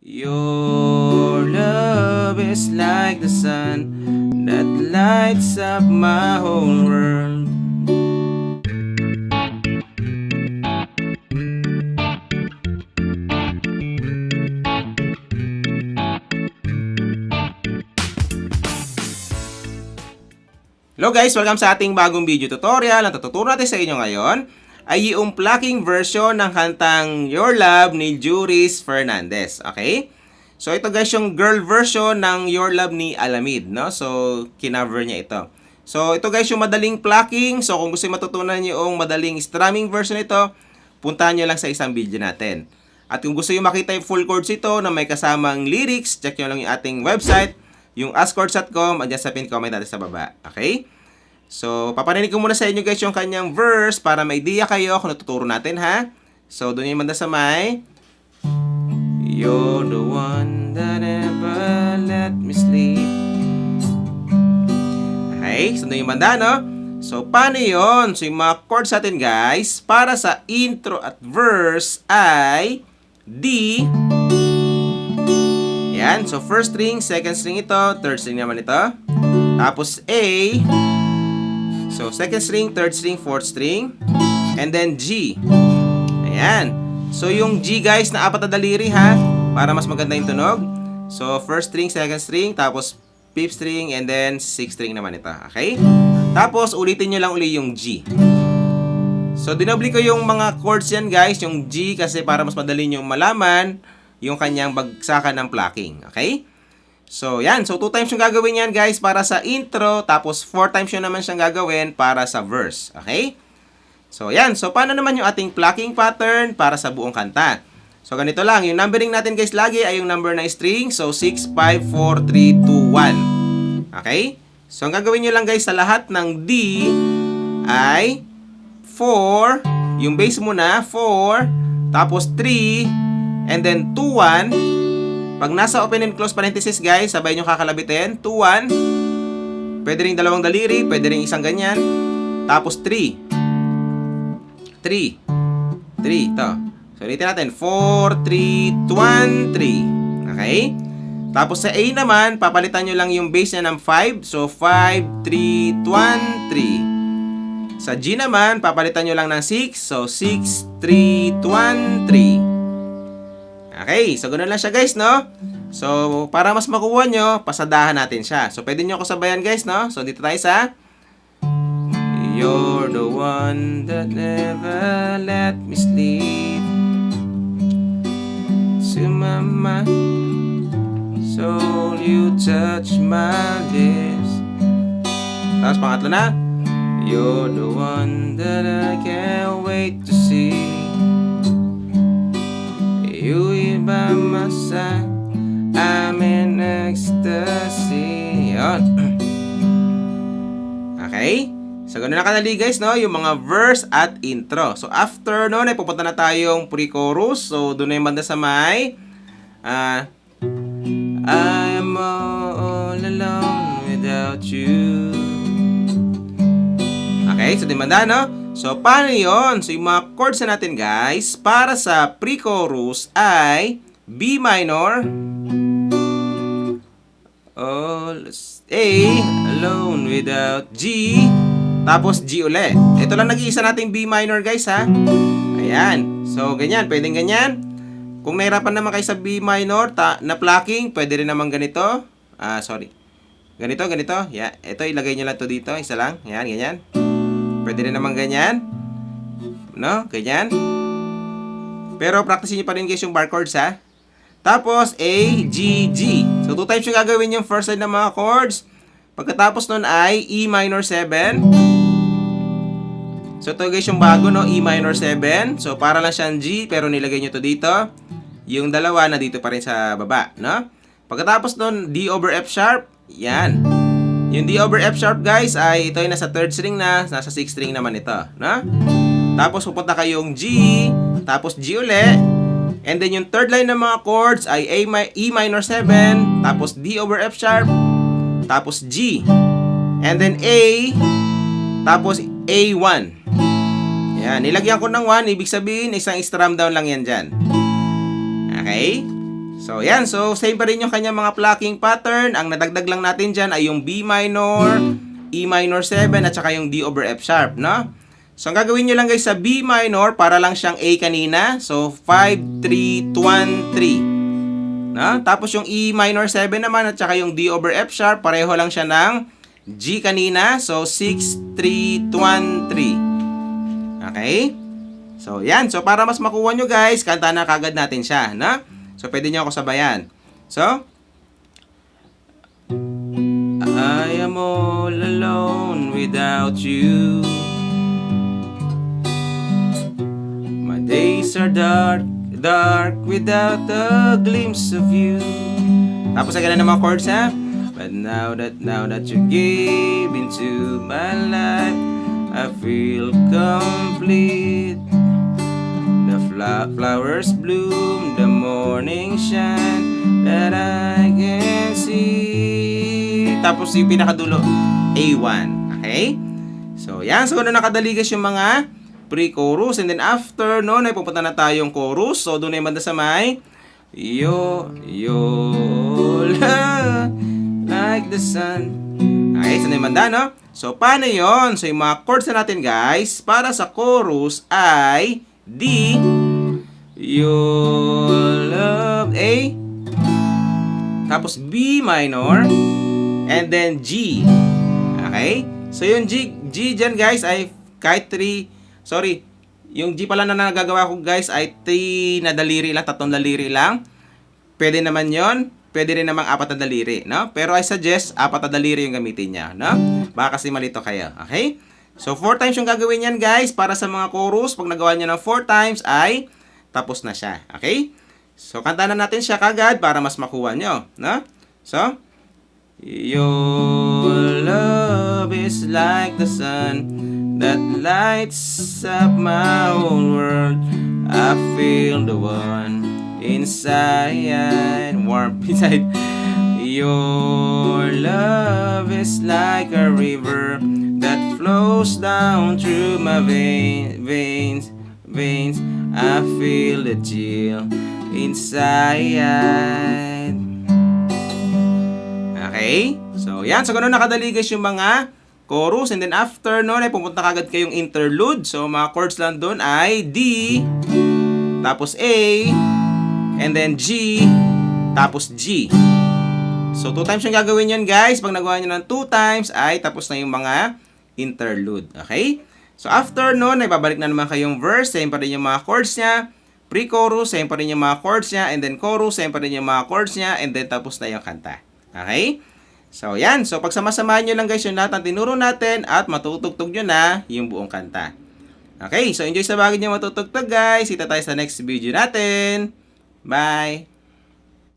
Your love is like the sun that lights up my whole world. Hello guys! Welcome sa ating bagong video tutorial. Ang tuturo natin sa inyo ngayon ay yung plucking version ng kantang Your Love ni Juris Fernandez. Okay? So ito guys yung girl version ng Your Love ni Alamid, no? So kinover niya ito. So ito guys yung madaling plucking. So kung gusto niyo matutunan yung madaling strumming version ito, puntahan niyo lang sa isang video natin. At kung gusto niyo makita yung full chords ito na may kasamang lyrics, check niyo lang yung ating website, yung askchords.com, andyan sa pin comment natin sa baba. Okay? So, paparinig ko muna sa inyo guys yung kanyang verse para may idea kayo kung natuturo natin, ha? So, doon yung banda sa may You're the one that never let me sleep. Okay, so doon yung banda, no? So, paano yun? So, yung mga chords natin guys, para sa intro at verse ay D. Yan, so first string, second string ito, third string naman ito. Tapos A. So, second string, third string, fourth string. And then G. Ayan. So, yung G guys na apat na daliri ha. Para mas maganda yung tunog. So, first string, second string. Tapos, fifth string. And then, sixth string naman ito. Okay? Tapos, ulitin nyo lang uli yung G. So, dinobli ko yung mga chords yan guys. Yung G kasi para mas madali nyo malaman yung kanyang bagsakan ng plucking. Okay? So, yan. So, 2 times yung gagawin yan, guys, para sa intro. Tapos, 4 times yun naman siyang gagawin para sa verse. Okay? So, yan. So, paano naman yung ating plucking pattern para sa buong kanta? So, ganito lang. Yung numbering natin, guys, lagi ay yung number na string. So, 6, 5, 4, 3, 2, 1. Okay? So, ang gagawin nyo lang, guys, sa lahat ng D ay 4. Yung base muna, 4. Tapos, 3. And then, 2, 1. Pag nasa open and close parenthesis guys, sabay nyo kakalabitin. 2, 1. Pwede rin dalawang daliri, pwede rin isang ganyan. Tapos 3. 3. 3, ito. So, ulitin natin. 4, 3, 2, 1, 3. Okay? Tapos sa A naman, papalitan nyo lang yung base niya ng 5. So, 5, 3, 1, 3. Sa G naman, papalitan nyo lang ng 6. So, 6, 3, 1, 3. Okay, so ganoon lang siya guys, no? So, para mas makuha nyo, pasadahan natin siya. So, pwede nyo ako sabayan guys, no? So, dito tayo sa You're the one that never let me sleep. To my mind, soul, you touch my lips. Tapos pangatlo na You're the one that I can't wait to see. You here by my side, I'm in ecstasy. Yun. Okay? So, ganoon na kadali guys, no? Yung mga verse at intro. So, after nun, ay pupunta na tayong pre-chorus. So, doon na yung banda sa may I'm all alone without you. Okay? So, yung banda, no? So, paano yun? So, yung mga chords na natin, guys, para sa pre-chorus ay B minor, A, alone without G, tapos G ulit. Ito lang nag-iisa nating B minor, guys, ha? Ayan. So, ganyan. Pwedeng ganyan. Kung nahirapan naman kayo sa B minor na plucking, pwede rin naman ganito. Sorry. Ganito, ganito. Yeah. Ito, ilagay nyo lang to dito. Isa lang. Ayan, ganyan. Pwede rin naman ganyan. No? Ganyan. Pero practice nyo pa rin guys yung bar chords ha. Tapos A, G, G. So 2 times yung gagawin yung first line ng mga chords. Pagkatapos nun ay E minor 7. So ito guys yung bago, no? E minor 7. So para lang siyang G pero nilagay nyo to dito. Yung dalawa na dito pa rin sa baba, no? Pagkatapos nun D over F sharp. Yan. Yung D over F sharp guys ay ito ay nasa third string na, nasa sixth string naman ito, no? Tapos pupunta kayong G, tapos G uli. And then yung third line ng mga chords ay E minor 7, tapos D over F sharp, tapos G. And then A, tapos A1. Yan, nilagyan ko ng 1, ibig sabihin isang strum down lang yan dyan. Okay? So, yan. So, same pa rin yung kanyang mga plucking pattern. Ang nadagdag lang natin dyan ay yung B minor, E minor 7, at saka yung D over F sharp, no? So, ang gagawin nyo lang guys sa B minor, para lang siyang A kanina. So, 5, 3, 1, 3. No? Tapos yung E minor 7 naman, at saka yung D over F sharp, pareho lang siya ng G kanina. So, 6, 3, 1, 3. Okay? So, yan. So, para mas makuha nyo guys, kanta na kagad natin siya, no? So, pwede nyo ako sabayan. So, I am all alone without you. My days are dark, dark without a glimpse of you. Tapos, agad na mga chords, ha? But now that you gave into my life, I feel complete. The flowers bloom, the morning shine, that I can see. Tapos yung pinakadulo, A1. Okay? So, yan. So, doon nakadali guys yung mga pre-chorus. And then after, no, ay pupunta na tayong chorus. So, doon ay banda sa may yo love like the sun. Okay, saan yung banda, no? So, paano yon? So, yung mga chords na natin guys, para sa chorus ay D, your love, A, tapos B minor, and then G. Okay? So, yung G dyan guys ay kahit 3, sorry, yung G pala na nagagawa ko guys ay 3 na daliri lang, 3 daliri lang. Pwede naman yon. Pwede rin namang 4 na daliri, no? Pero I suggest 4 na daliri yung gamitin niya, no? Baka kasi malito kayo, okay? So, 4 times yung gagawin yan, guys, para sa mga chorus. Pag nagawa nyo ng 4 times, ay tapos na siya. Okay? So, kanta na natin siya kagad para mas makuha nyo. No? So, your love is like the sun that lights up my whole world. I feel the one inside, warm inside. Your love is like a river that flows down through my veins. I feel the chill inside. Okay? So, yan. So, ganun nakadali guys yung mga chorus. And then after nun, ay pupunta kagad kayong interlude. So, mga chords lang dun ay D, tapos A, and then G, tapos G. So, 2 times yung gagawin yun guys. Pag nagawa nyo ng 2 times, ay tapos na yung mga interlude. Okay? So, after nun, ay babalik na naman kayong verse. Same pa rin yung mga chords niya. Pre-chorus, same pa rin yung mga chords niya. And then chorus, same pa rin yung mga chords niya. And then tapos na yung kanta. Okay? So, yan. So, pagsama-samahan nyo lang guys yung lahat ng tinuro natin at matutugtog nyo na yung buong kanta. Okay? So, enjoy sa bagay nyo matutugtog guys. Kita tayo sa next video natin. Bye!